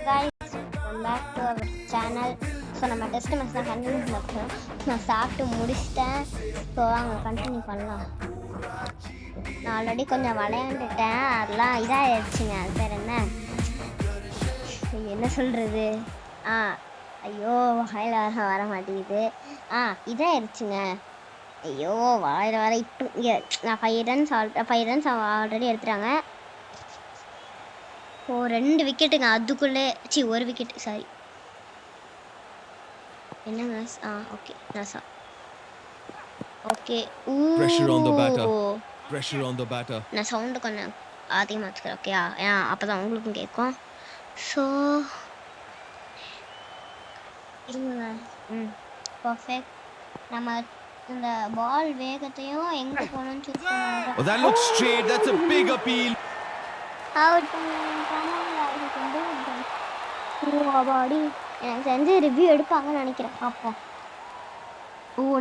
guys, welcome back to our channel. So நம்ம test match தான் continue பண்ணுறோம். நான் சாப்பிட்டு முடிச்சிட்டேன். ஸோ வாங்க கண்டினியூ பண்ணலாம். நான் ஆல்ரெடி கொஞ்சம் விளையாண்டுட்டேன். அதெல்லாம் இதாகிடுச்சுங்க. அது பேர் என்ன சொல்கிறது? ஐயோ வாயில் வர மாட்டேங்குது. இதாகிடுச்சுங்க. ஐயோ வாயில் வர இப்போ இங்கே நான் 5 ரன்ஸ் ஆல்ரெடி எடுத்துட்டாங்க. ஓ 2 விக்கெட்டுங்க. அதுக்குள்ளே ஒரு விக்கெட் சாரி. என்னங்க? Okay NASA. Okay. Pressure on the batter. நான் சவுண்ட் கொஞ்சம் அதிகமாக வச்சுக்கிறேன். ஓகே அப்பதான் உங்களுக்கும் கேட்கும். ஸோ இருங்க. பர்ஃபெக்ட். நம்ம இந்த பால் வேகத்தையும் எங்கே போகணும்னு சூஸ் பண்ணுவோம். Oh, that looks straight. That's a big appeal. பாடி எனக்கு செஞ்சு ரிவ்யூ எடுப்பாங்கன்னு நினைக்கிறேன். பார்ப்போம்.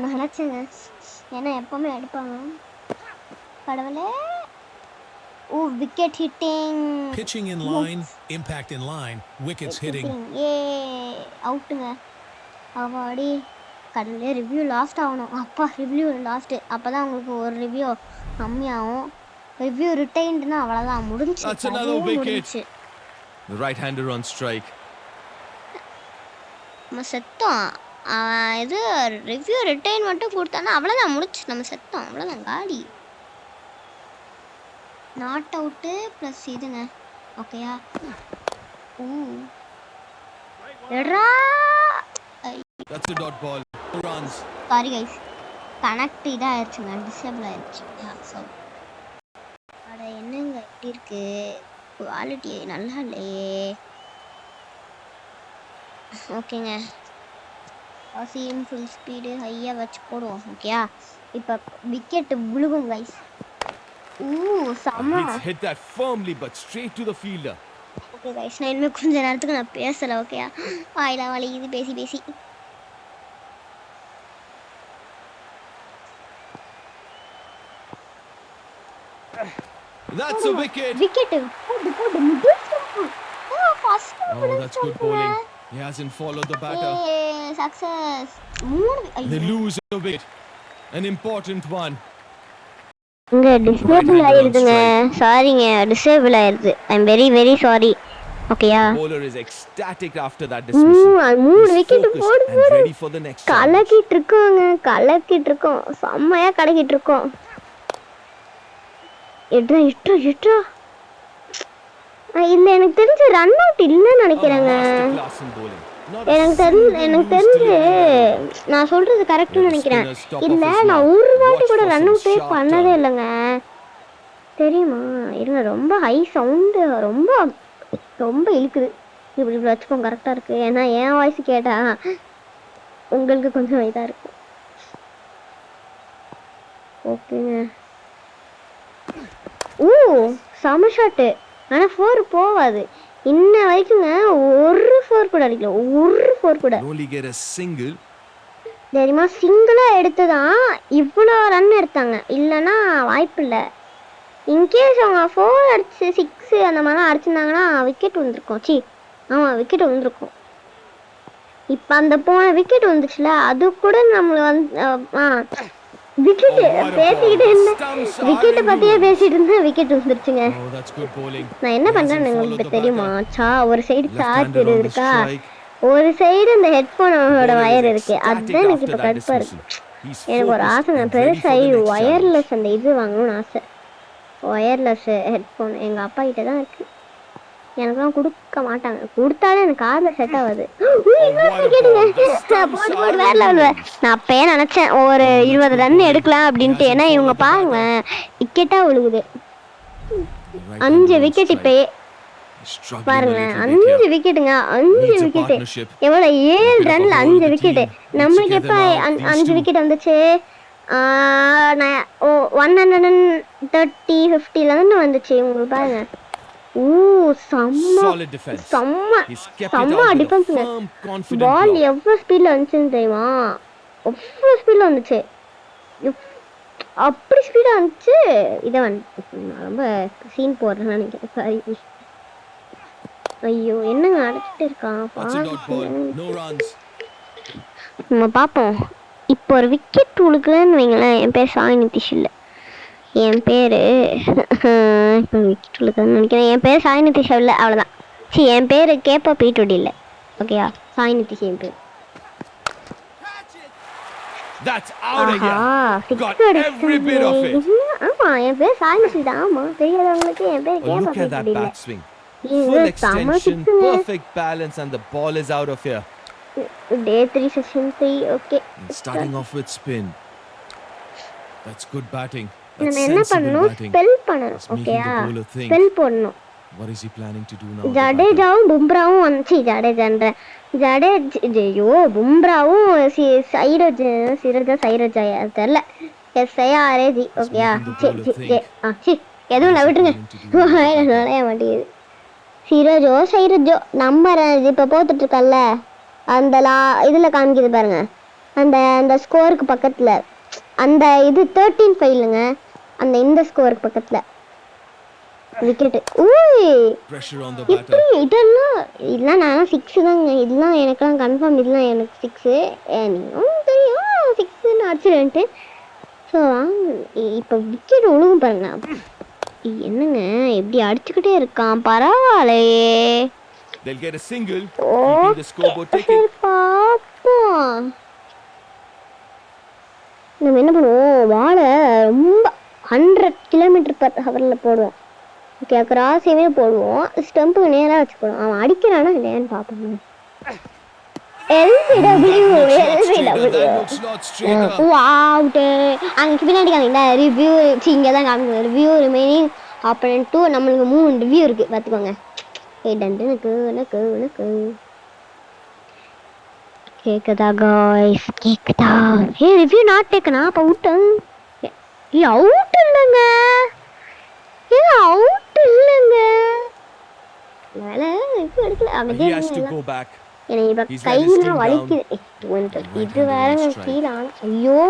நான் நினச்சேங்க. ஏன்னா எப்பவுமே எடுப்பாங்க. கடவுளே. Wicket hitting. Pitching in line, impact in line, wickets hitting. அவுட்டுங்க. பாடி கடவுளே ரிவ்யூ லாஸ்ட் ஆகணும். அப்பா ரிவ்யூ லாஸ்ட்டு. அப்போ தான் உங்களுக்கு ஒரு ரிவ்யூ கம்மியாகும். ரிவ்யூ ரிட்டைன்ட்னா அவ்வளவுதான் முடிஞ்சு. That's another wicket. The right hander on strike. நம்ம செத்தோம். இது ரிவ்யூ ரிட்டைன் மட்டும் கொடுத்தானா அவ்வளோதான் முடிச்சு. நம்ம செத்தோம் அவ்வளோதான். காலி. நாட் அவுட்டு ப்ளஸ் இதுங்க. ஓகேயா? எட்ரா. That's a dot ball. 2 runs. Sorry guys. Connect இதாகிடுச்சுங்க. டிசேபிள் ஆயிடுச்சு. ஸோ என்னங்க எப்படி இருக்கு? குவாலிட்டி நல்லா இல்லையே. ஓகேங்க. வாசியும் ஃபுல் ஸ்பீடு ஹையாக வச்சு போடுவோம். ஓகேயா? இப்போ விக்கெட் விழுகும் கைஸ். செம்ம. Hit that firmly but straight to the fielder. Okay guys, நான் இனிமேல் கொஞ்ச நேரத்துக்கு நான் பேசலை. ஓகேயா? வாயிலாம் வலிக்குது பேசி. That's a wicket. Wicket. போடு middle stump. First. That's good bowling. He hasn't followed the batter. Success. They lose a wicket. An important one. இங்க டிசேபிள் ஆயிருதுங்க. சாரிங்க, டிசேபிள் ஆயிருது. ஐ அம் வெரி சாரி. ஓகேயா? Bowler is ecstatic after that dismissal. 3 wicket போடு. Ready for the next. கலக்கிட்டு இருக்கோம். செம்மையா கலக்கிட்டு இருக்கோம். எட்ரா இல்ல எனக்கு தெரிஞ்ச ரன் அவுட் இல்லன்னு நினைக்கிறேங்க. எனக்கு தெரிஞ்சு நான் சொல்றது கரெக்ட்னு நினைக்கிறேன். இல்ல நான் ஒரு வாட்டி கூட ரன் அவுட்டே பண்ணதே இல்லைங்க. தெரியுமா? இருங்க, ரொம்ப ஹை சவுண்டு ரொம்ப இழுக்குது. இப்படி வச்சுக்கோங்க, கரெக்டா இருக்கு. ஏன்னா என் வாய்ஸ் கேட்டா உங்களுக்கு கொஞ்சம் இதா இருக்கு. ஓகேங்க. செம ஷாட்டு. ஆனா 4 போவாது. இன்ன வரைக்குங்க ஒரு 4 கூட அடிக்கல. தெரியுமா? சிங்கிளா எடுத்துதான் இவ்வளோ ரன் எடுத்தாங்க. இல்லைன்னா வாய்ப்பு இல்லை. இன்கேஸ் அவங்க 4 அடிச்சு 6 அந்த மாதிரிலாம் அடிச்சிருந்தாங்கன்னா விக்கெட் வந்திருக்கும். விக்கெட் வந்திருக்கும். இப்போ அந்த போன விக்கெட் வந்துச்சுல, அது கூட நம்மளுக்கு விக்கெட் பேசிக்கிட்டே இருந்தேன். விக்கெட்டை பத்தியே பேசிட்டு இருந்தேன். விக்கெட் வந்துருச்சுங்க. நான் என்ன பண்றேன்னு உங்களுக்கு தெரியுமா? ஒரு சைடு சார்ஜர் இருக்கா, ஒரு சைடு இந்த ஹெட்போனோட வயர் இருக்கு. அதுதான் எனக்கு இப்ப கடுப்பா இருக்கு. எனக்கு ஒரு ஆசை, நான் பெருசாகி ஒயர்லெஸ் அந்த இது வாங்கணும்னு ஆசை. ஒயர்லெஸ் ஹெட்போன் எங்க அப்பா கிட்ட தான் இருக்கு. எனக்குலாம் கொடுக்க மாட்டாங்க. கொடுத்தாலும் எனக்கு காதில் செட் ஆகாது. வேற லெவல். நான் அப்பயே நினைச்சேன் ஒரு 20 ரன் எடுக்கலாம் அப்படின்ட்டு. ஏன்னா இவங்க பாருங்க விக்கெட்டா விழுகுது. 5 விக்கெட் இப்பயே பாருங்களேன். 5 விக்கெட்டுங்க. 5 விக்கெட்டு எவ்வளோ? 7 ரன்ல 5 விக்கெட்டு. நம்மளுக்கு எப்ப 5 விக்கெட் வந்துச்சு? 130-50 தானே வந்துச்சு. உங்களுக்கு பாருங்க. செம்ம டிஃபென்ஸ்ங்க. பால் எவ்வளவு ஸ்பீட்ல வந்துச்சுன்னு தெரியுமா? அவ்வளோ ஸ்பீட்ல வந்துச்சு. அப்படி ஸ்பீடா வந்துச்சு. இதை ரொம்ப சீன் போடுறேன்னு நினைக்கிறேன். சாரி. ஐயோ என்னங்க அடிச்சிட்டு இருக்கான் That's a dot ball. No runs. நம்ம பார்ப்போம். இப்போ ஒரு விக்கெட் உழுக்குன்னு வைங்களேன். என் பேர் சாய் நிதிஷ் இல்லை, என் பேர் இப்போ விக்கெட் உழுக்குன்னு நினைக்கிறேன். என் பேர் சாய் நிதிஷ் இல்லை, அவ்வளோதான். என் பேர் கேப்பா பீட்டுடி இல்லை. ஓகேயா, சாய் நிதிஷ் என் பேர். That's out of here. Got every bit of it. ஆமா, என் பேர் சாய் நிதிஷ் தான். ஆமா, தெரியாதவங்களுக்கு என் பேர் Oh, கேப்பா look at that பீட்டுடி இல்லை. backswing. Full extension, perfect balance, and the ball is out of here. Day 3 session 3. Okay. And starting off with spin. That's good batting. நம்ம That's என்ன sensible பண்ணணும், batting. ஸ்பெல் பண்ணணும். It's making ஓகேயா, the bowler think. Spell போடணும். What is he planning to do now? with the batter? ஜடேஜாவும் பும்ராவும் வந்துச்சு. ஐயோ பும்ராவும் சைரஜா தெரியல. SIRAG. ஓகேயா, எதுவும் இல்லை, விட்டுருங்க. நுழைய மாட்டேங்குது. சைரஜோ நம்பர் இப்போ போத்துட்டு இருக்கல்ல, அந்த இதில் காமிக்குது பாருங்க, அந்த ஸ்கோருக்கு பக்கத்தில் அந்த இது 13 ஃபைலுங்க, அந்த இந்த ஸ்கோருக்கு பக்கத்தில் விக்கெட்டு. Pressure on the இப்படி batter. இதெல்லாம் நான் 6 தாங்க. இதெல்லாம் எனக்கெல்லாம் கன்ஃபார்ம், இதெல்லாம் எனக்கு 6. நீங்களும் தெரியும் 6ன்னு அடிச்சிடன்ட்டு. ஸோ இப்போ விக்கெட் ஒழுங்கு பாருங்க. என்னங்க எப்படி அடிச்சுக்கிட்டே இருக்கான், பரவாயில்லையே. They'll get a single. Keeping the scoreboard ticking. பாப்போம். நம்ம என்ன பண்ணுவோம், வாழை ரொம்ப 100 km/h போடுவோம். ஓகே, கிராஸேவே போடுவோம், ஸ்டம்புக்கு நேராக வச்சு போடுவோம். அவன் அடிக்கிறானா இல்லையான்னு பார்ப்போம். அங்கே பின்னாடி காமிங்களா ரிவ்யூ, இங்கே தான் காமிக்கணும். Review remaining opponent 2. நம்மளுக்கு 3 ரிவ்யூ இருக்குது பார்த்துக்கோங்க. கேக்குதா காய்ஸ், கேக்குதா? ரிவ்யூ நாட் டேக்கனா, அப்போ விட்டேன். அவுட் இல்லைங்க, அவுட் இல்லைங்க. வேலை இப்போ எடுக்கல. He has to go back. எனக்கு இப்போ கையெல்லாம் வலிக்குது. இது வேறங்க கீழே. ஐயோ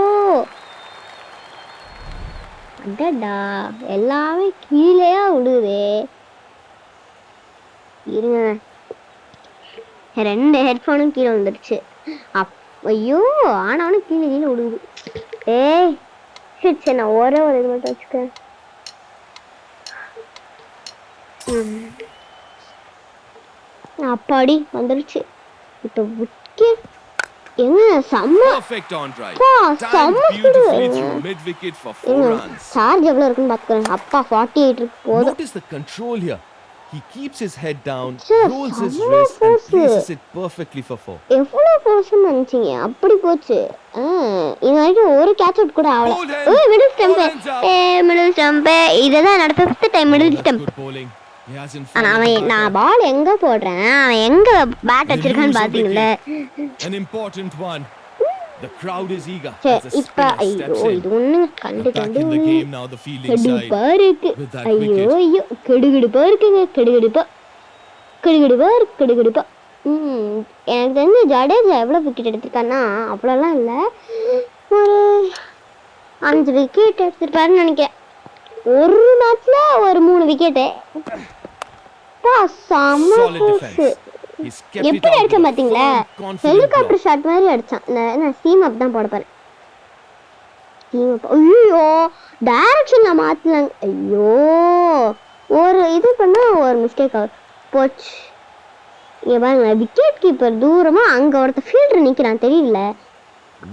அடடா, எல்லாமே கீழேயா விடுதே. இருங்க, 2 ஹெட்ஃபோனும் கீழே வந்துடுச்சு. ஐயோ, ஆனாலும் கீழே விடுது. சரி, நான் ஒரே ஒரு இது மட்டும் வச்சுக்கிறேன். அப்பாடி வந்துருச்சு. இப்போ விக்கெட் எங்க செம்ம Perfect on drive. செம்ம Beautifully through mid wicket for 4 runs. Charge எவ்வளவு இருக்குன்னு பாத்துக்கிறேன். அப்பா 48 இருக்கு, போதும். Notice the control here. He keeps his head down, Sir, rolls his செம்ம wrist and force. places it perfectly for 4. எவ்வளவு போர்ஷன் நினைச்சீங்க, அப்படி போச்சு. இது வரைக்கும் ஒரு கேட்ச் அவுட் கூட ஆகல. Middle stump, middle stump. இதுதான் என்னோட 5th time middle stump. Good bowling. He hasn't ஆனா found அவன், the நான் batter. பால் எங்க போடுறேன், அவன் எங்க bad வச்சிருக்கான்னு பாத்தீங்கல்ல. An important one. The crowd is eager. சரி, As the இப்ப spinner ஐயோ steps in. இது ஒண்ணு கண்டு Back in the game now, the fielding side. கடுப்பா இருக்கு. with that ஐயோ wicket. ஐயோ, கெடுகடுப்பா இருக்குங்க, கெடுகடுப்பா. எனக்கு தெரிஞ்சு ஜடேஜா எவ்வளோ விக்கெட் எடுத்திருக்காருன்னா அவ்வளோலாம் இல்லை, ஒரு 5 விக்கெட் எடுத்திருப்பாருன்னு நினைக்கிறேன். ஒரு மேட்ச்ல ஒரு 3 wicket. Solid defense. He's kept it எப்படி out அடிச்சான் with a பாத்தீங்களா, firm, confident helicopter blow. Shot மாதிரி அடிச்சான். நான் சீம் அப் தான் போட போறேன். Seam up. ஐயோ, டைரக்ஷன்ல மாத்தலாங்க. ஐயோ, ஒரு இது பண்ணா ஒரு மிஸ்டேக் ஆகும், போச்சு. இங்க பாருங்க, விக்கெட் கீப்பர் தூரமா அங்க ஒருத்த ஃபீல்டர் நிக்கிறான், தெரியல.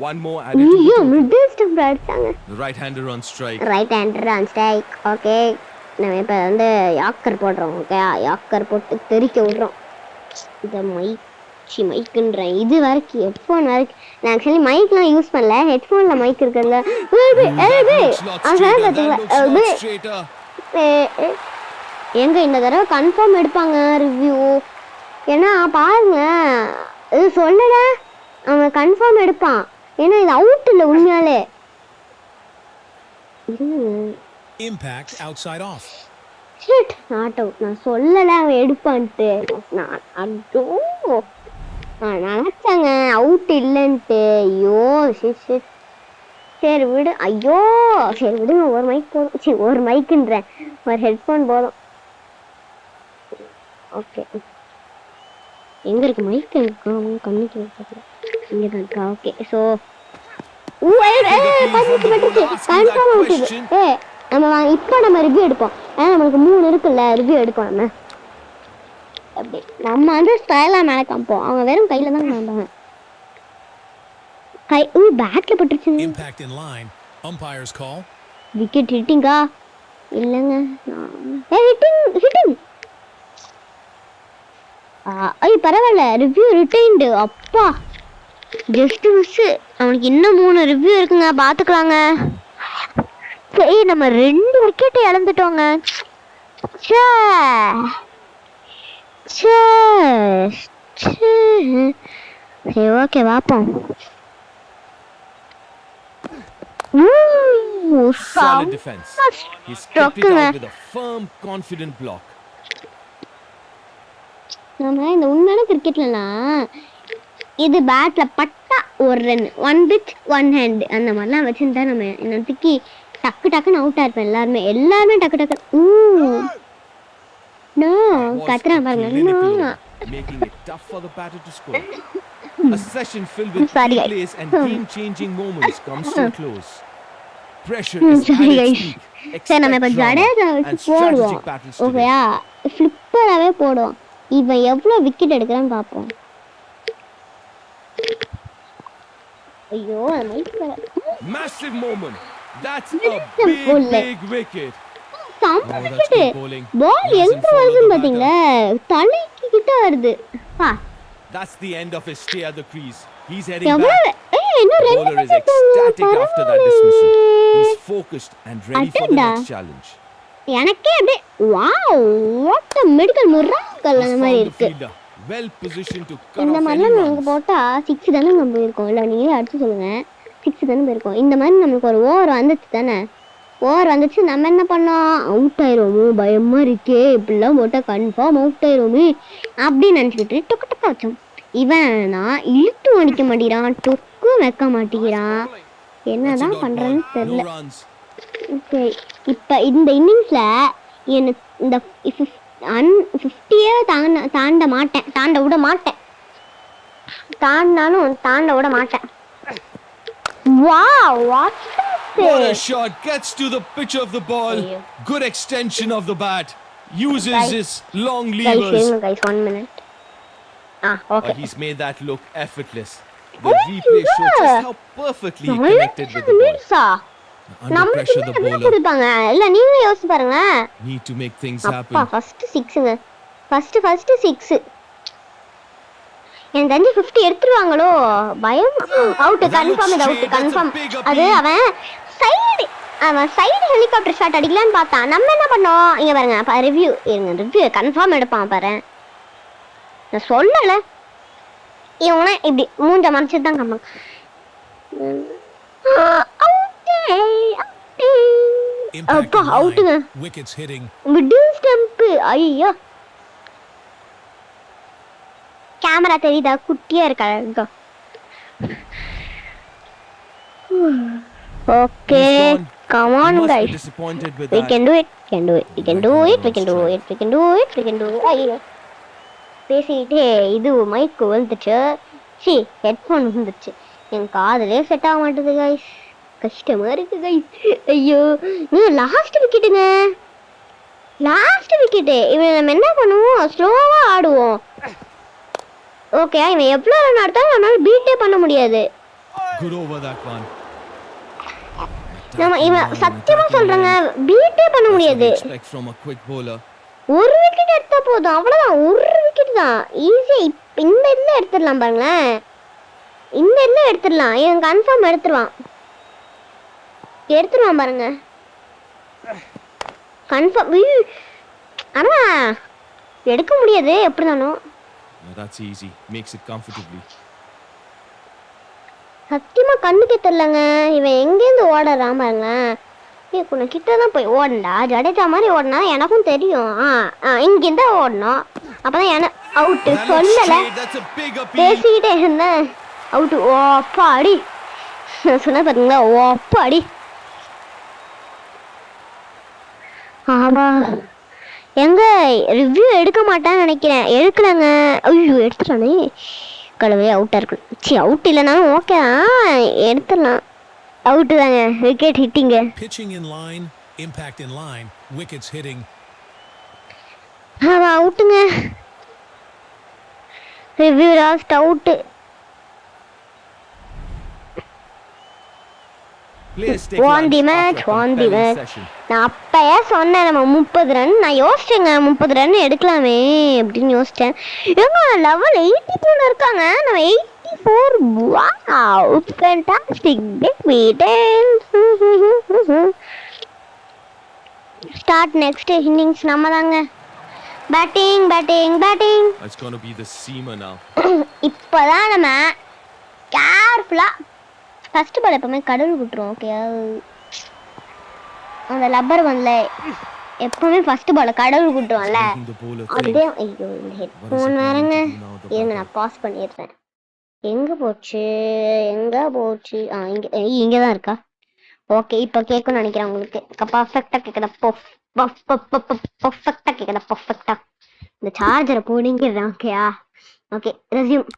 One more added to the ஐயோ, total. மிடில் ஸ்டம்ப் அடிச்சாங்க. The right hander on strike. Right hander on strike. Okay, நம்ம இப்போ வந்து யாக்கர் போடுறோம். ஓகே, யாக்கர் போட்டு தெறிக்க விடுறோம். இந்த மைக்குன்றேன், இது வரைக்கும் ஹெட்ஃபோன் வரைக்கும். நான் ஆக்சுவலி மைக்லாம் யூஸ் பண்ணல, ஹெட்ஃபோனில் மைக் இருக்கிறதுல. எங்க இந்த தடவை கன்ஃபார்ம் எடுப்பாங்க ரிவ்யூ. ஏன்னா பாருங்க, இது சொல்லல, அவன் கன்ஃபார்ம் எடுப்பான். ஏன்னா இது அவுட் இல்லை உண்மையாலே. Impact outside off. Shit, not out. நான் சொல்லலை அவன் எடுப்பான்ட்டு. நான் நினச்சாங்க அவுட் இல்லைன்ட்டு. ஐயோ ஷிட். சரி விடு. ஐயோ சரி விடுங்க, ஒரு மைக் போதும். சரி, ஒரு மைக்குன்றேன், ஒரு ஹெட்ஃபோன் போதும். ஓகே, எங்க இருக்கு மைக் இருக்கு கண்ணுக்கு இங்க தான் இருக்கா ஓகே சோ கன்ஃபார்ம் அவுட் நம்ம இப்போ நம்ம ரிவ்யூ எடுப்போம் ஏன்னா நமக்கு 3 இருக்குல்ல ரிவ்யூ எடுப்போம் அப்படி நம்ம வந்து ஸ்டைலா மேல காமிப்போம் அவங்க வெறும் கையில தான் காமிப்பாங்க கை பேட்ல பட்டுருச்சு Impact in line. Umpires call. Wicket ஹிட்டிங்கா இல்லங்க ஹிட்டிங் ஐய் பரவாயில்ல ரிவ்யூ ரிட்டைன்டு அப்பா ஜஸ்ட் மிஸ் அவனுக்கு இன்னும் 3 ரிவ்யூ இருக்குங்க பாத்துக்கலாங்க சரி நம்ம 2 விக்கெட் இழந்துட்டோங்க சரி ஓகே பாப்போம் Solid defense. He's kept it out with a firm, confident block. நம்ம இந்த உண்மையான கிரிக்கெட்லலாம் இது பேட்ல பட்டா ஒரு ரன் 1 பிச் 1 ஹேண்ட் அந்த மாதிரிலாம் வச்சிருந்தா நம்ம இன்னத்துக்கு டக்கு டக்குன்னு அவுட்டா இருப்பேன் எல்லாருமே டக்கு டக்கு நோ கத்துறா பாருங்க making it tough for the batter to score. A session filled with plays and game-changing moments comes to a close. Pressure is at its peak. சரி நம்ம இப்ப ஜடேஜா வச்சு போடுவோம் ஓகேயா ஃபிளிப்பராகவே போடுவோம் இவன் எவ்வளோ விக்கெட் எடுக்கிறான்னு பார்ப்போம் ஐயோ massive moment. That's a big wicket. பால் எங்க வருதுன்னு பாத்தீங்களா தலைக்கு கிட்ட வருது That's the end of his stay at the crease. He's heading back. The bowler is ecstatic after that dismissal. He's focused and ready for the next challenge. எனக்கே அப்படியே wow what a medical miracle அந்த மாதிரி இருக்கு well positioned to cut இந்த off மாதிரி any நமக்கு போட்டா 6 தானே நம்ம போயிருக்கோம் இல்ல நீங்களே அடுத்து சொல்லுங்க 6 தானே போயிருக்கோம் இந்த மாதிரி நமக்கு ஒரு ஓவர் வந்துச்சு தானே ஓவர் வந்துச்சு நம்ம என்ன பண்ணோம் அவுட் ஆயிரோமோ பயமா இருக்கே இப்படிலாம் போட்டா கன்ஃபார்ம் அவுட் ஆயிரோமே அப்படின்னு நினச்சிக்கிட்டு டொக்கு டொக்கா வச்சோம் இவன் இழுத்து அடிக்க மாட்டேங்கிறான் டொக்கும் வைக்க மாட்டேங்கிறான் என்னதான் பண்றேன்னு தெரியல ஓகே இப்போ இந்த இன்னிங்ஸ்ல எனக்கு இந்த 50 தாண்ட விட மாட்டேன் தாண்ட விட மாட்டேன் wow what What a shot, gets to the pitch of the ball. Good extension of the bat. Uses his long levers. Guys, 1 minute. Okay. He's made that look effortless. The replay shows just how perfectly he connected with the ball. Under pressure, the bowler. இல்ல நீங்களே யோசிச்சு பாருங்க. Need to make things happen. அப்பா first 6ங்க. First 6. என் தம்பி 50 எடுத்துருவாங்களோ பயம் out confirm இது out confirm அது அவன் சைடு ஹெலிகாப்டர் ஷாட் அடிக்கலான்னு பார்த்தான் நம்ம என்ன பண்ணோம் இங்க பாருங்க ரிவ்யூ கன்ஃபார்ம் எடுப்பான் பாரு நான் சொல்லல இவங்க இப்படி மூஞ்ச மறைச்சிட்டு தான் காப்பாங்க அப்பா அவுட்டுங்க மிடில் ஸ்டம்ப் ஐயோ கேமரா தெரியுதா குட்டியா இருக்கா okay come on guys we can do it ஐயோ பேசிட்டே இது மைக் வந்துச்சு ஹெட்ஃபோன் வந்துச்சு என் காதுலயே செட் ஆக மாட்டேது गाइस கஷ்டமா இருக்கு गाइस ஐயோ நீ லாஸ்ட் விக்கெட்டுங்க இவனை நம்ம என்ன பண்ணுவோம் ஸ்லோவா ஆடுவோம் ஓகே இவன் எவ்வளவு ரன் ஆடுறான் நம்மால பீட்டே பண்ண முடியாது good over that one நம்ம இவன் சத்தியமா சொல்றேங்க பீட்டே பண்ண முடியாது expect from a quick bowler ஒரு விக்கெட் எடுத்தா போதும் அவ்வளவுதான் ஒரு விக்கெட் தான் ஈஸியா இந்த இதுல எடுத்துடலாம் பாருங்களேன் இந்த இதுல எடுத்துடலாம் இவன் கன்ஃபார்ம் எடுத்துருவான் பாருங்க கன்ஃபார்ம் ஆனா எடுக்க முடியாது எப்படினாலும் that's easy makes it comfortably சத்தியமா கண்ணுக்கே தெரியலங்க இவன் எங்கேருந்து ஓடுறான் பாருங்க உன்னை கிட்ட தான் போய் ஓடண்டா ஜடேஜா மாதிரி ஓடினா எனக்கும் தெரியும் இங்கிருந்தா ஓடணும் அப்பதான் எனக்கு அவுட்டு சொல்லல பேசிக்கிட்டே இருந்தேன் அவுட்டு ஓப்பா அடி சொன்ன பாத்தீங்களா ஓப்பா அடி ஆமா எங்க ரிவ்யூ எடுக்க மாட்டான்னு நினைக்கிறேன். எடுக்கலங்க. ஐயோ எடுத்துட்டானே கடவுளே. அவுட்டாக இருக்கு. சி அவுட் இல்லைனாலும் ஓகே தான், எடுத்துடலாம். அவுட்டு தாங்க. விக்கெட் ஹிட்டிங்க. Pitching in line, impact in line, wickets hitting. அவுட்டுங்க. Review lost out. Players take Won the lunch match, after a won the compelling match. session. நான் அப்பயே சொன்னேன் நம்ம 30 ரன். நான் யோசிச்சேங்க 30 ரன் எடுக்கலாமே அப்படின்னு யோசிச்சேன். ஏங்க லெவல் 82 இருக்காங்க, நம்ம 84. Wow fantastic big beaten. Start next innings நம்ம தாங்க. Batting batting batting. It's going to be the seamer now. இப்போதான் நம்ம கேர்ஃபுல்லா ஃபர்ஸ்ட் பால் எப்பவுமே கடவுள் விட்டுரும். ஓகே, அந்த லப்பர் பண்ணல எப்பவுமே ஃபர்ஸ்ட் பால் கடவுள் விட்டுருவான்ல. அதே ஐயோ இந்த ஹெட்ஃபோன் வேறங்க. இருங்க நான் பாஸ் பண்ணிடுறேன். எங்க போச்சு எங்க போச்சு? இங்கே தான் இருக்கா? ஓகே இப்போ கேட்கும்னு நினைக்கிறேன் உங்களுக்கு. பர்ஃபெக்டாக கேட்குதா? பர்ஃபெக்டாக கேட்குதா? பர்ஃபெக்டாக. இந்த சார்ஜரை போடுங்கிறேன். ஓகேயா? Okay resume.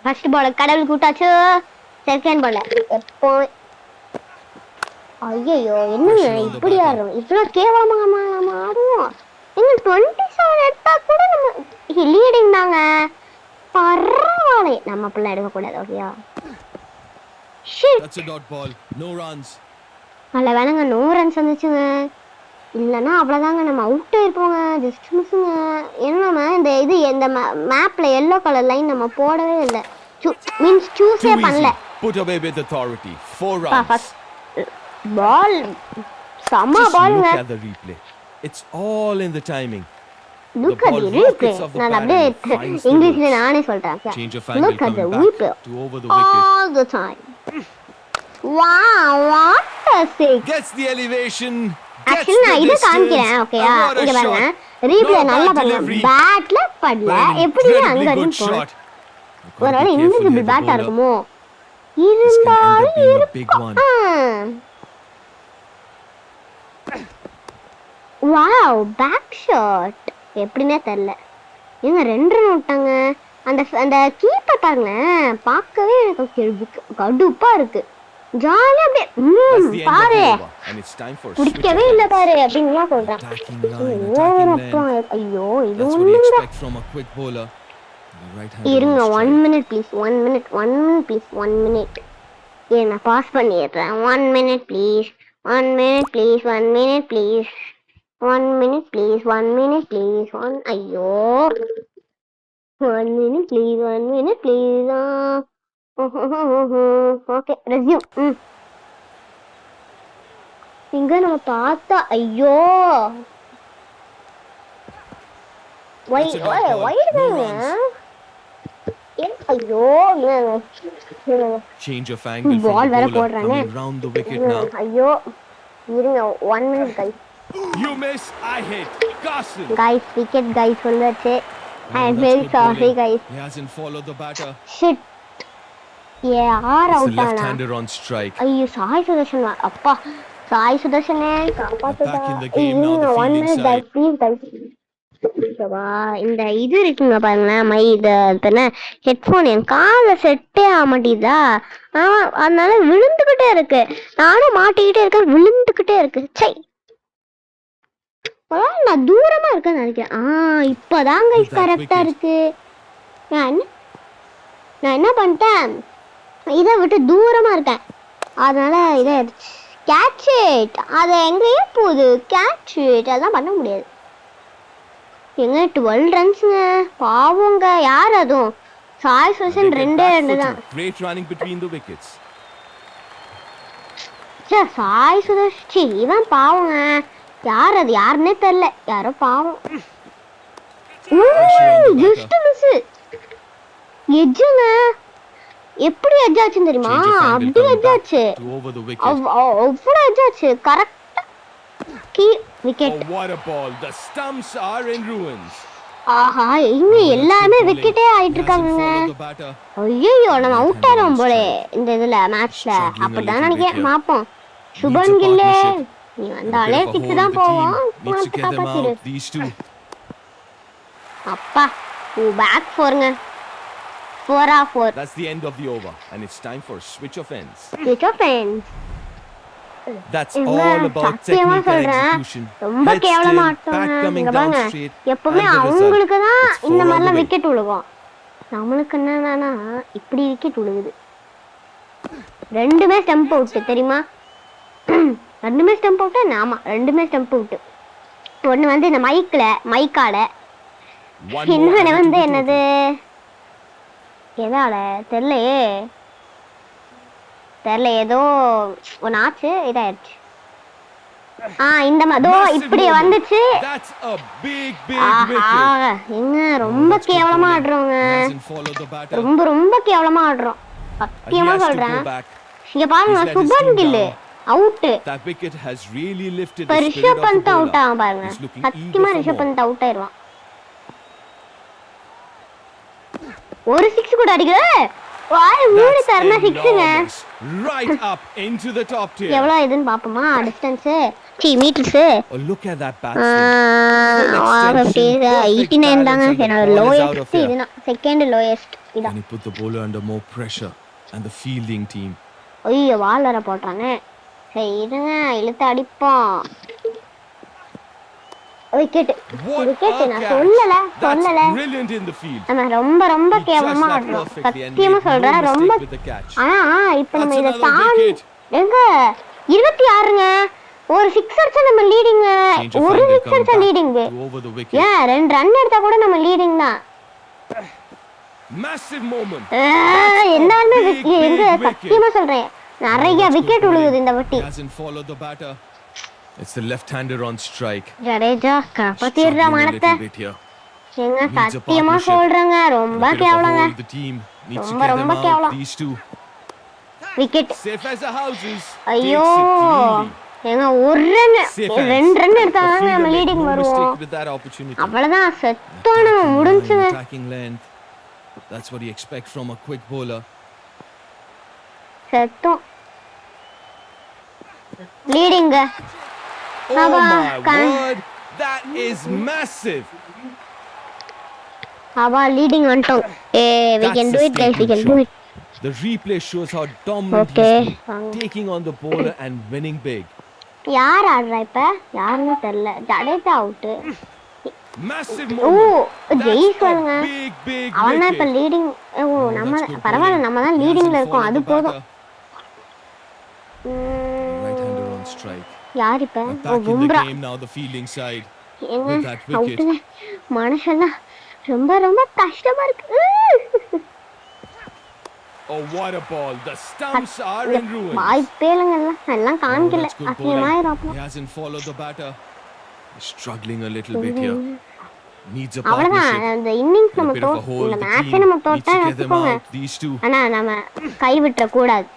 ஃபர்ஸ்ட் பால் கடவுள் கூட்டாச்சு. செகண்ட் பால் எப்போ ஐயோ என்னங்க இப்படி ஆடுறோம்? இவ்வளோ கேவலமாக நம்ம ஆடுவோம். எங்க 27 எடுத்தா கூட நம்ம லீடிங் தாங்க. பரவாயில்லை, நம்ம பிள்ளை எடுக்கக்கூடாது. ஓகேயா? That's a dot ball, no runs. நல்ல வேலைங்க நோ ரன்ஸ் வந்துச்சுங்க. இல்லைன்னா அவ்வளோதாங்க, நம்ம அவுட் ஆயிருப்போங்க. ஜஸ்ட் மிஸ்ஸுங்க. என்னம்மா இந்த இது இந்த மேப்பில் எல்லோ கலர் லைன் நம்ம போடவே இல்லை. மீன்ஸ் சூஸே பண்ணல. Put away with authority. 4 runs. பால் செம்ம பாலுங்க. Look at the replay. It's all in the timing. Look at the replay. நான் அப்படியே இங்கிலீஷ்ல நானே சொல்றேன். Look at the replay. All the time. Wow, what a six. Gets the elevation. Actually நான் இத காமிக்கிறேன். ஓகேயா? இங்க பாருங்க. ரீப்ளே நல்லா பாருங்க. பேட்ல படல. எப்படி அங்க இருந்து போறோம்? ஒருவேளை இன்விசிபிள் பேட்டா இருக்குமோ? இருந்தாலும் வாவ் பேக் ஷாட். எப்படின்னே தெரியல. ஏங்க 2 ரன் விட்டாங்க. அந்த கீப்பர் பாருங்களேன், பார்க்கவே எனக்கு கடுப்பா இருக்கு. ஜாலியா அப்படியே பாரு பிடிக்கவே இல்லை பாரு அப்படின்லாம் சொல்றேன். ஐயோ இது ஒண்ணு. இருங்க 1 minute please. 1 minute please. 1 minute. நான் பாஸ் பண்ணிடுறேன். 1 minute please. 1 minute please. 1 minute please. 1 minute please. 1 minute please. ஐயோ 1 minute please. 1 minute please. Okay resume. இங்க நம்ம பார்த்தா ஐயோ Change of angle from ball the வேற bowler போடுறானே. coming round the wicket now. ஐயோ இருங்க 1 minute guys. You miss, I hit. Carson. Guys wicket guys சொல்லுச்சு. I am very sorry guys. He hasn't followed the batter. Shit. யார் It's the out ஆனா? left-hander on strike. ஐயோ சாய் சுதர்ஷன் அப்பா. Sai சுதர்ஷனே காப்பாத்துடா. Back in the game now, the 1 fielding minute side. guys please guys. இந்த இது இருக்குங்க பாருங்களேன், இது என்ன ஹெட்ஃபோன் என் காதை செட்டே ஆக மாட்டேதா. அதனால விழுந்துக்கிட்டே இருக்கு. நானும் மாட்டிக்கிட்டே இருக்கேன், விழுந்துக்கிட்டே இருக்கு. சை நான் தூரமா இருக்கேன்னு நினைக்கிறேன். இப்போதாங்க கரெக்டா இருக்கு. நான் என்ன பண்ணிட்டேன், இதை விட்டு தூரமா இருக்கேன். அதனால இதை கேட்ச் இட். அது எங்கேயே போகுது கேட்ச் இட். அதெல்லாம் பண்ண முடியாது. எங்க 12 ரன்ஸுங்க பாவங்க. யார் அதுவும் சாய் சுதர்ஷன் 2 தான். Great running between the wickets. Sai Sudarshan இவன் பாவங்க. யார் அது யாருன்னே தெரியல. யாரோ பாவம். Just miss. எஜ்ஜுங்க எப்படி எஜ் ஆச்சுன்னு தெரியுமா? அப்படி எஜ் ஆச்சு. அவ்வளோ எஜ் ஆச்சு. கரெக்டா key wicket. What a ball. The stumps are in ruins. ஆஹா இங்க எல்லாமே விக்கெட்டே ஆயிட்டு இருக்காங்க. ஐயோ நம்ம அவுட் ஆறோம் போல இந்த இதுல மேட்ச்ல. அப்படிதான் நினைக்கிறேன். பாப்போம். சுபன் கில்லே நீ And a bit வந்தாலே of a 6 hole தான் the போவோம் team needs to get them காப்பாத்திடு out. These two. அப்பா back 4ங்க 4 That's the end of the over, and it's time for a switch of ends. switch of ends That's இங்க all about சத்தியமா technique and சொல்றேன் execution. ரொம்ப Head கேவலமா still, ஆட்டோங்க back coming இங்க down பாருங்க straight, எப்பவுமே and the result. அவங்களுக்கு தான் It's இந்த 4 all the மாதிரிலாம் way. விக்கெட் விழுகும் நம்மளுக்கு என்னன்னா இப்படி விக்கெட் விழுகுது ரெண்டுமே ஸ்டம்ப் அவுட் தெரியுமா ரெண்டுமே ஸ்டம்ப் அவுட் ஆமா ரெண்டுமே ஸ்டம்ப் அவுட் ஒன்னு வந்து இந்த மைக்கால One more இன்னொன்னு added to வந்து the என்னது total. எதால தெரியலையே தெரியல ஏதோ ஒன்னு ஆச்சு இதாயிருச்சு இந்த மதோ Massive இப்படி moment. வந்துச்சு That's a big Aha wicket. எங்க Oh, ரொம்ப that's good கேவலமா bowling. ஆடுறோங்க He hasn't followed the batter. ரொம்ப கேவலமா ஆடுறோம் He சத்தியமா has to சொல்றேன் go back. இங்க பாருங்க He's let his Shubman team Gill down. Out That wicket has really lifted இப்ப the spirit Rishabh of the Pant out bowler. ஆகும் பாருங்க He's looking சத்தியமா eager for Rishabh more. Pant out ஆயிருவான் ஒரு 6 கூட அடிக்குது வாய் மூடி That's Tarana 6ங்க enormous. Right up into the top tier. எவ்வளவு இதுன்னு பாப்போமா distance metres Oh, look at that bat swing. Full extension, perfect 89 தாங்க balance, and the என்னோட ball is out of lowest here. இதுதான் செகண்ட் லோயஸ்ட் Can இதான் he put the bowler under more pressure? And the fielding team. ஐயோ வால் வர போட்டானே சரி இருங்க இழுத்து அடிப்போம் விக்கெட் What விக்கெட் a நான் catch. சொல்லல That's brilliant in the field. நம்ம ரொம்ப He கேவலமா judged that ஆடுறோம் perfectly and சத்தியமா made சொல்றேன் no ரொம்ப mistake with the catch. ஆனா இப்ப நம்ம That's இத another தாண்டி wicket. எங்க 26ங்க ஒரு 6 அடிச்சா நம்ம லீடிங் Change of ஒரு angle, 6 come அடிச்சா back leading to over the wicket. ஏன் 2 ரன் எடுத்தா கூட நம்ம லீடிங் தான் Massive moment. எல்லாருமே big, எங்க big wicket. சத்தியமா சொல்றேன் நிறைய That's good விக்கெட் bowling. விழுகுது இந்த வாட்டி He hasn't followed the batter. It's the left-hander on strike. Jadeja காப்பாத்திடுறா Struggling a மானத்தை little bit here. எங்க Needs a சத்தியமா partnership. சொல்றேங்க And ரொம்ப a bit of a கேவலங்க hole. The team needs to ரொம்ப, get them ரொம்ப out. கேவலம். These two. Wicket Safe as the houses. ஐயோ Takes it cleanly. ஏங்க ஒரு run Safe hands. 2 run The எடுத்தாங்க fielder நம்ம made லீடிங் no வருவோம் mistake with that opportunity. அவ்வளவுதான் செத்தோம் Attacking line, முடிஞ்சுங்க attacking length. That's what you expect from a quick bowler. செத்தோம் leading Oh Abba, my word! That is massive. அவா leading வந்துட்டோம் we That's can a do it guys we statement can do shot. it The replay shows how dominant Okay. he's been, taking on the bowler and winning big. யார் ஆடுறா இப்ப யாருன்னு தெரியல Jadeja out Massive oh moment. ஜெய் That's சொல்லுங்க a big அவன் தான் இப்ப wicket. லீடிங் ஓ Oh, நம்ம that's good பரவாயில்ல bowling. நம்ம தான் He லீடிங்ல hasn't இருக்கோம் followed அது the போதும் batter. Right-hander on strike. யார் இப்ப But O back in the Bumrah game now, the fielding side. ஏங்க with that wicket. அவுட்டுங்க மனசெல்லாம் ரொம்ப கஷ்டமா இருக்கு Oh, what a ball. The stumps are in ruins. வாய்ப்பே இல்லைங்க எல்லாம் Oh, காமிக்கல that's good அசிங்கமாயிரும் bowling. He hasn't followed the batter. He's struggling a little bit here. Needs a அவ்வளவுதான் partnership. அந்த இன்னிங்ஸ் And a நம்ம bit of a hole. இந்த The மேட்சே team நம்ம needs தோத்தா to get them வச்சுக்கோங்க out. These two. ஆனா நம்ம கை விட்டுற கூடாது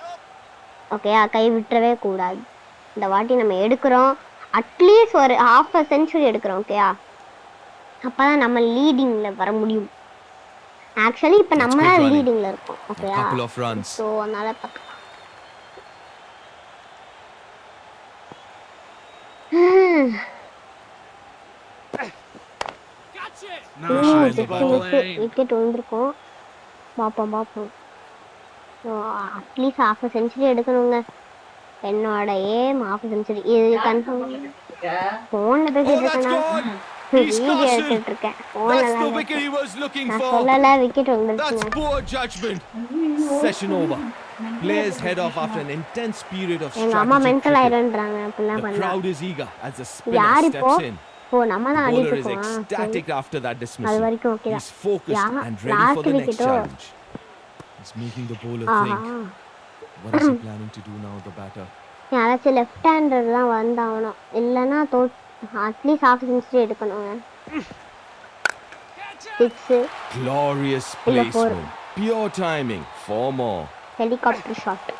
ஓகேயா கை விட்டுறவே கூடாது இந்த வாட்டி நம்ம எடுக்கிறோம் அட்லீஸ்ட் ஒரு ஹாஃப் அ செஞ்சுரி எடுக்கிறோம் ஓகேயா அப்பதான் நம்ம லீடிங்ல வர முடியும் ஆக்சுவலி இப்ப That's நம்ம good தான் running. லீடிங்ல இருக்கோம் A ஓகேயா couple of runs. ஸோ அதனால பார்க்கலாம் Nice bowling. விக்கெட் விழுந்திருக்கும் பார்ப்போம் அட்லீஸ்ட் ஹாஃப் செஞ்சுரி எடுக்கணுங்க என்னோட ஹாஃப் செஞ்சுரி இது கன்ஃபார்ம் ஃபோன்ல Oh, பேசிட்டு that's இருக்கேன் gone. He's video cautioned. எடுத்துட்டு இருக்கேன் That's the ஃபோன்ல wicket he was looking நான் for. சொல்லல wicket That's விழுந்துருச்சுங்க poor judgment. Session over. Players head off after an intense period of எங்க அம்மா strategic மென்டல் cricket. ஆயிடுன்றாங்க அப்படிலாம் The பண்ணா crowd is eager as the spinner யார் இப்போ steps in. ஓ நம்ம தான் Bowler ஆடிட்டு is இருக்கோம் ecstatic after that அது dismissal. வரைக்கும் okay He's focused Yeah, and ready last for the next wicket-ஓ. challenge. He's making the bowler ஆஹா think. What is he planning to do now, the batter? யாராச்சும் left hander தான் வந்தாகணும் இல்லைன்னா at least half century எடுக்கணுங்க six Glorious Illa four. placement. Pure timing. 4 more. Helicopter shot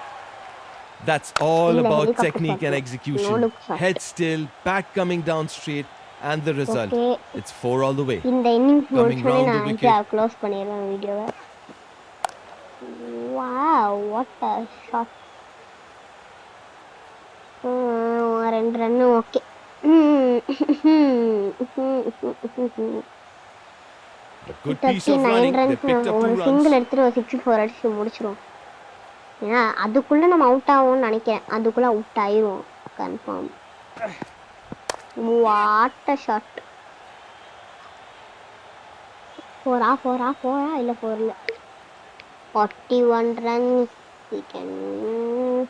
That's all Illa about helicopter technique shot. and No execution. look shot. Head still, back coming down straight, and the result. Okay. It's 4 all the way. இந்த innings Coming முடிச்சோடனே round the நான் wicket. Close பண்ணிடுவேன் வீடியோவை wow what a shot 2 run okay. A good piece of 39 running. They runs picked up 2 ஒரு runs. Single எடுத்துட்டு ஒரு 6 4 அடிச்சு முடிச்சிரும். ஏன்னா அதுக்குள்ள நம்ம அவுட் ஆகும்னு நினைக்கிறேன். அதுக்குள்ள அவுட் ஆயிரும் கன்ஃபார்ம். What a shot. 4 இல்ல 4 இல்ல 41 runs. We can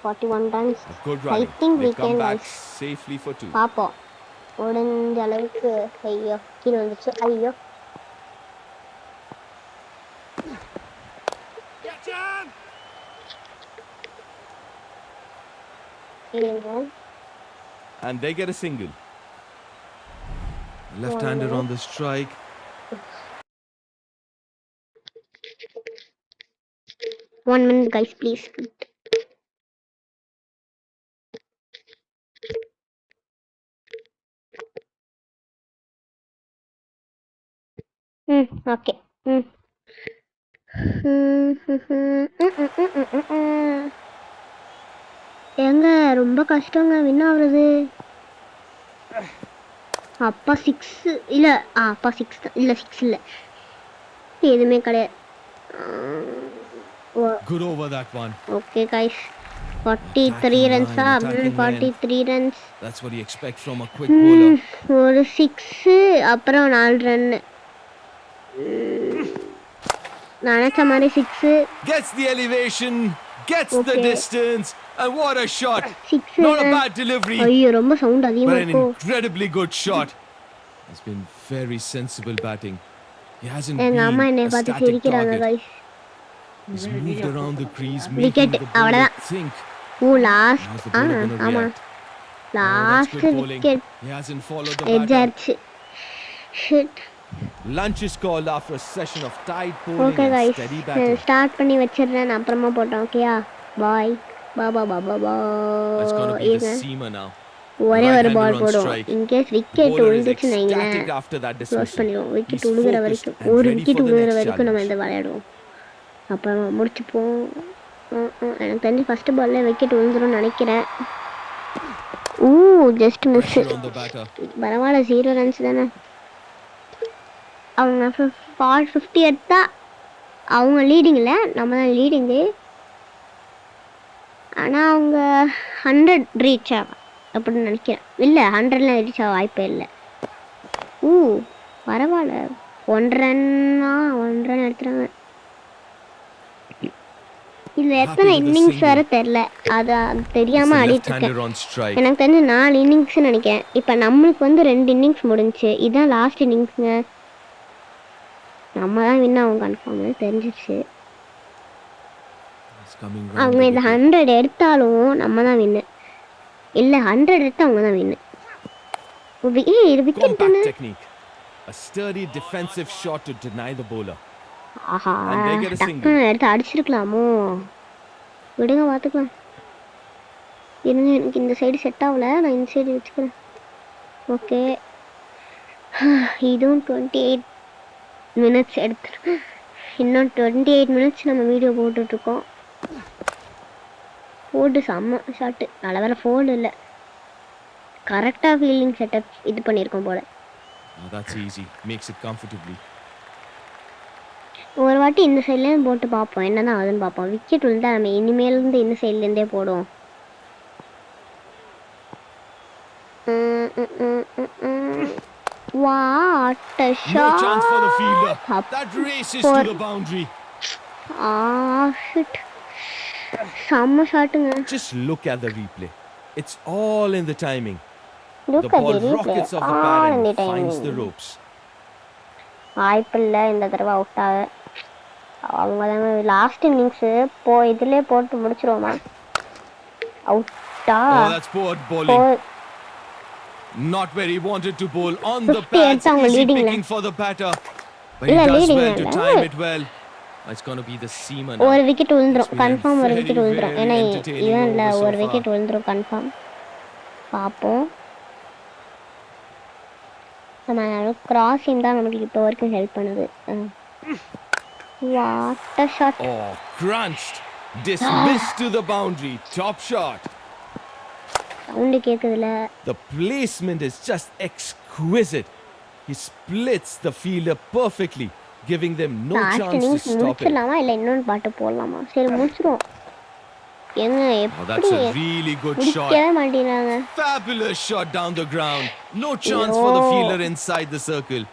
41 runs. Good I running. think we They come can back safely for 2. பாப்போம். முடிஞ்ச அளவுக்கு. ஐயோ கீழே வந்துச்சு. ஐயோ And they get a single. Left-hander on the strike. One minute guys please. Okay. ஏங்க ரொம்ப கஷ்டங்க வின் ஆகுறது. அப்பா 6 இல்ல அப்பா 6 தான். இல்ல 6 இல்ல எதுவுமே கிடையாது. Good over that one. Okay guys 43 runs. 43 runs. That's what you expect from a quick bowler. ஒரு 6 அப்புறம் 4 ரன். நினைச்ச மாதிரி 6 Gets the elevation, gets the Okay. distance, and what a shot. 6. Not a bad delivery, ஐயோ ரொம்ப sound அதிகமா but an இருக்கு. incredibly good shot. It's been very sensible batting. He hasn't எங்க been அம்மா என்னை a பார்த்து static சிரிக்கிறாங்க target. guys. He's moved around the crease, Wicket, making the bowler அவ்வளவுதான். think. Last How's the bowler gonna ஆமா react? Oh, that's last good bowling. Wicket He hasn't followed the edge batter. ஆச்சு. Shit. Lunch is called after a session of tight bowling okay and guys steady batting. Start பண்ணி வச்சிடுறேன். நான் அப்புறமா போட்டேன். ஓகேயா பாய் Baba Baba It's going to be the bye. seamer now. ஒரே ஒரு Right-hander ball on போடும். strike. In case The wicket bowler is விழுந்துச்சுன்னு வைங்களேன் ecstatic after that close dismissal. பண்ணிடுவோம். விக்கெட் He's விழுகிற focused வரைக்கும் and ஒரு ready விக்கெட் for the விழுகிற next வரைக்கும் நம்ம challenge. இந்த விளையாடுவோம். அப்புறம் முடிச்சுப்போம். எனக்கு தெரிஞ்சு ஃபர்ஸ்ட் பால்ல விக்கெட் விழுந்துரும்னு நினைக்கிறேன். Just miss. Pressure on the batter. பரவாயில்ல 0 ரன்ஸ் தானே. அவங்க 50 எடுத்தா அவங்க லீடிங்கில் நம்ம தான் லீடிங்கு. ஆனால் அவங்க 100 ரீச் ஆகும் அப்படின்னு நினைக்கிறேன். இல்லை 100லாம் ரீச் ஆக வாய்ப்பே இல்லை. பரவாயில்ல 1 ரன் எடுத்துறாங்க. இதில் எத்தனை Happy with the innings single. வர தெரில. அது It's தெரியாமல் the ஆடிட்டு இருக்கேன். left-hander on strike. எனக்கு தெரிஞ்சு 4 இன்னிங்ஸ்னு நினைக்கிறேன். இப்போ நம்மளுக்கு வந்து 2 இன்னிங்ஸ் முடிஞ்சுச்சு. இதுதான் லாஸ்ட் இன்னிங்ஸுங்க. நம்ம தான் வின் ஆகும் கன்ஃபார்ம் தெரிஞ்சிச்சு. It's coming round அவங்க the இந்த wicket. 100 எடுத்தாலும் நம்ம தான் வின்னு. இல்லை 100 எடுத்து அவங்க தான் வின்னு. இது விக்கெட் Compact தானே. technique. A sturdy defensive shot to deny the bowler. ஆஹா And they get a single. டக்குன்னு எடுத்து அடிச்சிருக்கலாமோ. விடுங்க பார்த்துக்கலாம். இருங்க எனக்கு இந்த சைடு செட் ஆகல. நான் இந்த சைடு வச்சுக்கிறேன். ஓகே இதுவும் 28 மினிட்ஸ் எடுத்துருக்கேன். இன்னும் 28 மினிட்ஸ் நம்ம வீடியோ போட்டுட்ருக்கோம். ஃபோர்டு செம்ம ஷாட்டு. நல்ல வேலை ஃபோர்டு இல்லை. கரெக்டாக ஃபீல்டிங் செட்டப் இது பண்ணியிருக்கோம் போல. Oh, that's easy. Makes it comfortably. ஒரு வாட்டி இந்த சைட்லேருந்து போட்டு பார்ப்போம் என்ன தான் ஆகுதுன்னு பார்ப்போம். விக்கெட் விழுந்தா நம்ம இனிமேலேருந்து இந்த சைட்லேருந்தே போடுவோம். What a No shot! chance for the fielder. Up That races for- to the boundary. Shit. செம்ம ஷாட்டுங்க. Just look at the replay. It's all in the timing. Look The at ball the replay. rockets off the All pad in and the finds the timing. ropes. வாய்ப்பில்லை இந்த தடவை out ஆக. அவங்க தாங்க last innings இதுலேயே போட்டு முடிச்சிருவோமா. அவுட்டா Oh, that's poor bowling. Not where he wanted to bowl. On the 50 pads, எடுத்தாங்க easy leading picking for the batter. But he இல்ல, does leading well to இல்ல. time it well. It's going to be the seamer now. ஒரு wicket விழுந்துரும் It's been a confirm. ஒரு very, wicket விழுந்துரும். very ஏன்னா entertaining இவன் இல்லை over so ஒரு far. விக்கெட் விழுந்துரும் கன்ஃபார்ம். பார்ப்போம். நம்ம கிராஸிங் தான் நமக்கு இப்போ வரைக்கும் ஹெல்ப் பண்ணுது. What a shot. Oh, crunched. Dismissed to the boundary. Top shot. Sound கேட்குதுல. The placement is just exquisite. He splits the fielder perfectly, giving them no last chance to innings stop it. முடிச்சிடலாமா இல்லை இன்னொன்று பாட்டு போடலாமா? சரி முடிச்சிருவோம். ஏங்க Oh, that's எப்படி a really good shot. முடிக்கவே மாட்டேங்கிறாங்க. Fabulous shot down the ground. No chance for the fielder inside the circle.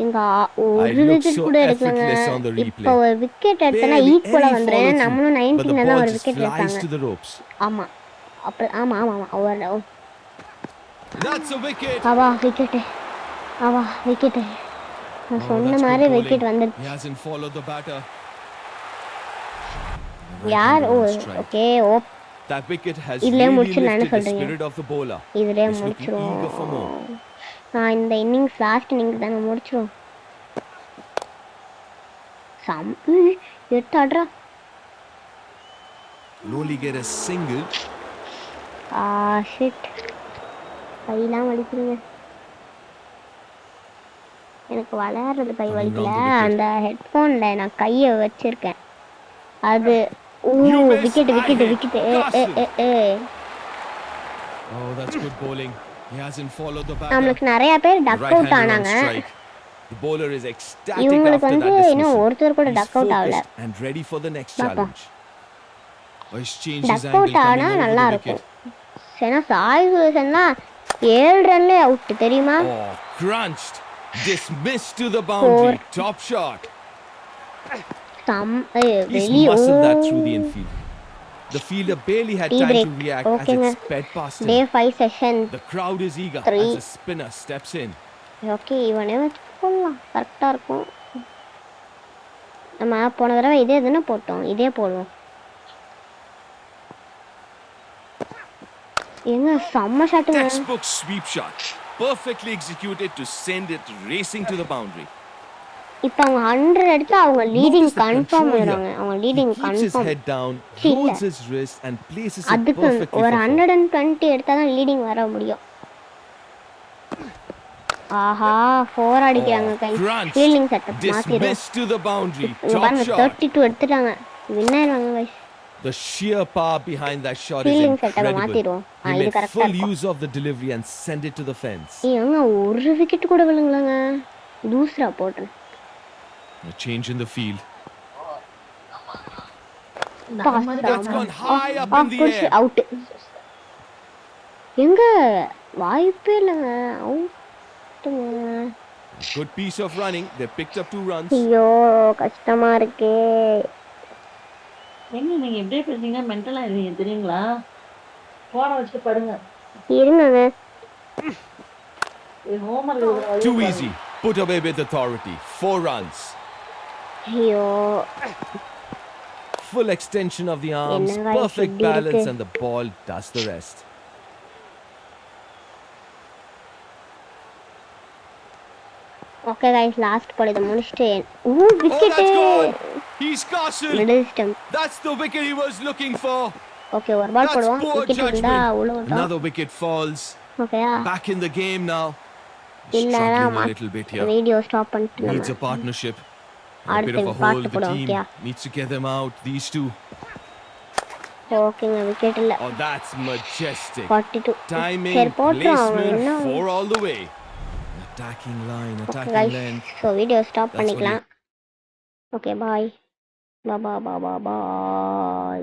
இங்க I ஒரு look விக்கெட் so கூட எடுக்கலங்க. effortless on the replay. இப்போ ஒரு விக்கெட் எடுத்தனா Barely ஈக்குவலா any வந்துறேன். follow-through, நம்மளும் but the 19ல தான் ball ஒரு just விக்கெட் flies எடுத்தாங்க. to the ropes. ஆமா. ஆமா ஆமா ஆமா ஒரு That's a wicket. அவா விக்கெட். அவா விக்கெட். நான் Oh, சொன்ன that's மாதிரி good விக்கெட் bowling. வந்துருச்சு. He hasn't followed the batter. யார் oh Right-hander on strike. Okay oh That wicket has இதுலயே really முடிச்சிடலாம்னு lifted the சொல்றீங்க. spirit of the bowler. இதுலயே He's looking eager for more. முடிச்சிருவோம். நான் இந்த இன்னிங்ஸ் லாஸ்ட் இன்னிங்ஸ் தானே முடிச்சிருவோம். சம் எட்டாடுறா. Will only get a single. Shit. கையெல்லாம் வலிக்குதுங்க. எனக்கு விளையாடுறது கை வலிக்கல. அந்த ஹெட்ஃபோன்ல நான் கையை வச்சிருக்கேன். அது wicket wicket wicket. Oh, that's good bowling. He hasn't followed the batter. நம்மளுக்கு நிறைய பேர் டக் அவுட் Right-hander on ஆனாங்க. strike. The bowler is ecstatic இவங்களுக்கு after வந்து that இன்னும் dismissal. ஒருத்தர் கூட He's டக் அவுட் ஆகல. focused and ready for the next பாப்போம். challenge. Oh, he's changed his டக் angle அவுட் ஆனா coming over நல்லா the இருக்கும். wicket. ஏன்னா சாய் சுதர்சன்னா 7 ரன்ல அவுட் தெரியுமா? Oh, crunched. Dismissed to the boundary. Top shot. He's வெளியே muscled that through the infield. The fielder barely had Tea time break. to react as Okay, it sped past day him. 5 session. The crowd is eager 3. as the spinner steps in. Okay இவனே வச்சு போடலாம். கரெக்டாக இருக்கும். நம்ம போன தடவை இதே தானே போட்டோம். இதே போடுவோம். ஏங்க செம்ம ஷாட்டுங்க. Textbook sweep shot. Perfectly executed to send it racing to the boundary. இப்போ அவங்க 100 எடுத்து அவங்க leading Notice the confirm control ஆயிடுவாங்க. here. அவங்க He leading keeps his confirm. head down, இல்ல. holds his wrist and places it அதுக்கு perfectly ஒரு for four. 120 எடுத்தா தான் லீடிங் வர முடியும். ஆஹா 4 அடிக்கிறாங்க கை. Crunch. ஃபீல்டிங் செட்டப் மாத்திடுவோம். Dismissed to the boundary. இங்க Top பாருங்க shot. 32 எடுத்துட்டாங்க. வின் ஆயிடுவாங்க guys. The sheer power behind that shot is Feeling setup incredible. மாத்திடுவோம். He இது made கரெக்டா full இருக்கும். use of the delivery and sent it to the fence. ஏங்க ஒரு wicket கூட விழுங்கலங்க. தூசரா போட்டேன். A change in the field. That's gone high up in the air. Out. எங்க வாய்ப்பே இல்லைங்க. அவுட்டுங்க. Good piece of running. They picked up 2 runs. ஐயோ கஷ்டமா இருக்கே. எங்க நீங்க எப்படியே பேசுறீங்க மென்டலா இருக்கீங்க தெரியுங்களா? போன வச்சுட்டு படுங்க. இருங்கங்க. Homework Too easy. Put away with authority. 4 runs. ஐயோ Full extension of the arms, என்னங்க perfect இப்படி balance, இருக்கு? and the ball does the rest. Okay guys last ball இத முடிச்சிட்டு Oh, that's wicket gone. He's castled. Middle stump. That's the wicket he was looking for. Okay ஒரு ball That's போடுவோம். poor wicket இருந்தா உள்ள judgment. விட்டோம். Another wicket falls. ஓகேயா? Back in the game now. இல்லனா Struggling a little bit here. Video stop பண்ணிட்டு Needs a நம்ம partnership. A bit அடுத்து of a hole. பார்த்து The போடுவோம். team ஓகேயா? needs to get them out. These two. ஓகேங்க wicket இல்ல. Oh, that's majestic. 42. Timing, சரி போட்டுருவோம் அவங்க placement, என்ன. 4 all the way. Attacking line, okay attacking guys length. So video stop That's what பண்ணிக்கலாம். Okay bye. Bye bye bye by.